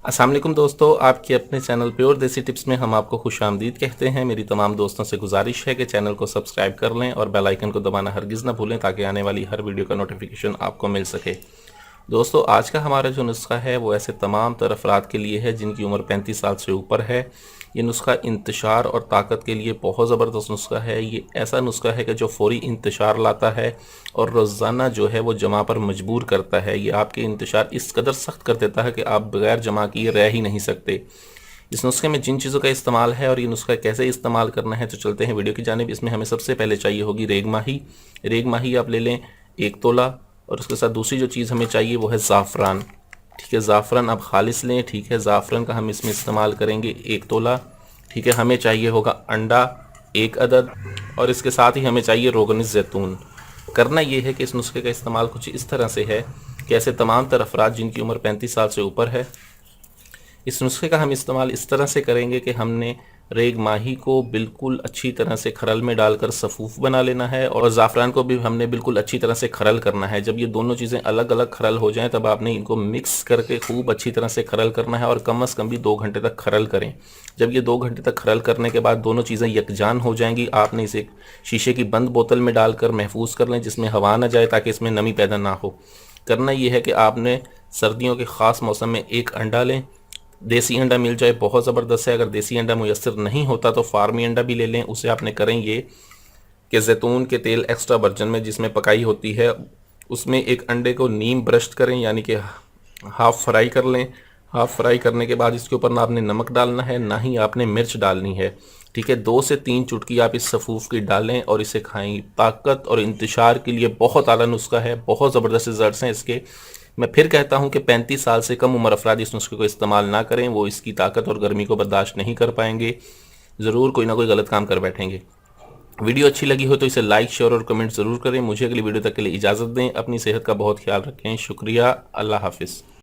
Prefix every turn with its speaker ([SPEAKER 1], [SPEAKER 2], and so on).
[SPEAKER 1] अस्सलाम वालेकुम दोस्तों, आपके अपने चैनल प्योर देसी टिप्स में हम आपको खुशामदीद कहते हैं। मेरी तमाम दोस्तों से गुजारिश है कि चैनल को सब्सक्राइब कर लें और बेल आइकन को दबाना हरगिज़ ना भूलें ताकि आने वाली हर वीडियो का नोटिफिकेशन आपको मिल सके। दोस्तों, आज का हमारा जो नुस्खा है वो ऐसे तमाम तर अफराद के लिए है जिनकी उम्र 35 साल से ऊपर है। ये नुस्खा इंतशार और ताकत के लिए बहुत ज़बरदस्त नुस्खा है। ये ऐसा नुस्खा है कि जो फ़ौरी इंतशार लाता है और रोज़ाना जो है वो जमा पर मजबूर करता है। ये आपके इंतशार इस कदर सख्त कर देता है कि आप बगैर जमा किए रह ही नहीं सकते। इस नुस्खे में जिन चीज़ों का इस्तेमाल है और ये नुस्खा कैसे इस्तेमाल करना है, तो चलते हैं वीडियो की जानिब। इसमें हमें सबसे पहले चाहिए होगी रेग माही। रेग माही आप ले लें 1 तोला, और उसके साथ दूसरी जो चीज़ हमें चाहिए वो है ज़ाफ़रान। ठीक है, ज़ाफ़रान आप खालिस लें। ठीक है, ज़ाफ़रान का हम इसमें इस्तेमाल करेंगे 1 तोला। ठीक है, हमें चाहिए होगा अंडा 1 अदद, और इसके साथ ही हमें चाहिए रोगन ज़ैतून। करना ये है कि इस नुस्खे का इस्तेमाल कुछ इस तरह से है कि ऐसे तमाम तर अफराद जिनकी उम्र 35 साल से ऊपर है, इस नुस्खे का हम इस्तेमाल इस तरह से करेंगे कि हमने रेग माही को बिल्कुल अच्छी तरह से खरल में डालकर सफ़ूफ बना लेना है, और ज़ाफ़रान को भी हमने बिल्कुल अच्छी तरह से खरल करना है। जब ये दोनों चीज़ें अलग अलग खरल हो जाएं तब आपने इनको मिक्स करके खूब अच्छी तरह से खरल करना है, और कम अज़ कम भी 2 घंटे तक खरल करें। जब ये 2 घंटे तक खरल करने के बाद दोनों चीज़ें यकजान हो जाएंगी, आपने इसे शीशे की बंद बोतल में डालकर महफूज कर लें जिसमें हवा ना जाए ताकि इसमें नमी पैदा ना हो। करना यह है कि आपने सर्दियों के ख़ास मौसम में 1 अंडा लें। देसी अंडा मिल जाए बहुत ज़बरदस्त है। अगर देसी अंडा मुयस्सर नहीं होता तो फार्मी अंडा भी ले लें। उसे आपने करें ये कि जैतून के तेल एक्स्ट्रा वर्जन में जिसमें पकाई होती है उसमें एक अंडे को नीम ब्रश करें, यानी कि हाफ़ फ्राई कर लें। हाफ़ फ्राई करने के बाद इसके ऊपर ना आपने नमक डालना है ना ही आपने मिर्च डालनी है। ठीक है, 2 से 3 चुटकी आप इस सफ़ूफ की डालें और इसे खाएं। ताकत और इंतशार के लिए बहुत आला नुस्खा है, बहुत ज़बरदस्त रिजल्ट्स हैं इसके। मैं फिर कहता हूं कि 35 साल से कम उम्र अफराद इस नुस्खे को इस्तेमाल ना करें, वो इसकी ताकत और गर्मी को बर्दाश्त नहीं कर पाएंगे, ज़रूर कोई ना कोई गलत काम कर बैठेंगे। वीडियो अच्छी लगी हो तो इसे लाइक, शेयर और कमेंट ज़रूर करें। मुझे अगली वीडियो तक के लिए इजाज़त दें। अपनी सेहत का बहुत ख्याल रखें। शुक्रिया। अल्लाह हाफिज़।